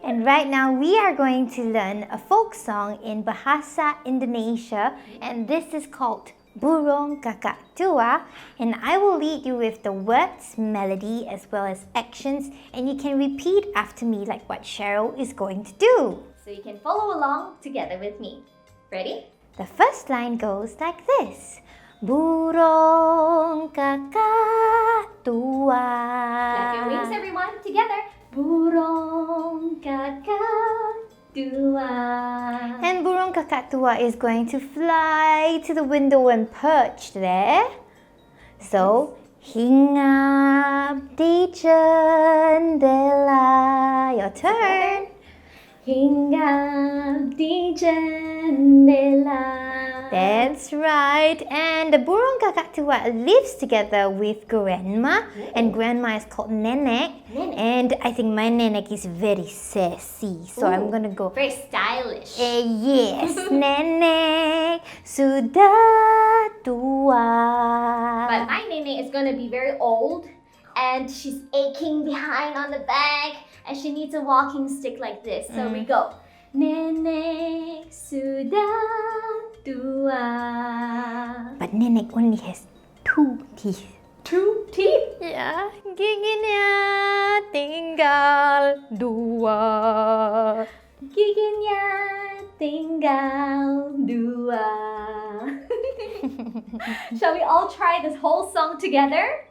And right now we are going to learn a folk song in Bahasa Indonesia, and this is called Burung Kakak Tua, and I will lead you with the words, melody as well as actions, and you can repeat after me like what Cheryl is going to do. So you can follow along together with me. Ready? The first line goes like this. Burung Kakak Tua. Clap your wings everyone, together. Burung Kakak Tua. And Burung Kakak Tua is going to fly to the window and perch there. So, hinggap di jendela. Your turn. Hinggap di jendela. That's right. And the Burung Kakak Tua lives together with Grandma. And Grandma is called Nenek. And I think my Nenek is very sassy. So I'm gonna go. Very stylish. Yes, Nenek sudah tua. But my Nene is gonna be very old and she's aching behind on the back and she needs a walking stick like this. So we go. Nenek sudah tua. But Nenek only has 2 teeth. 2 teeth? Ya, giginya tinggal 2. Giginya tinggal 2. Shall we all try this whole song together?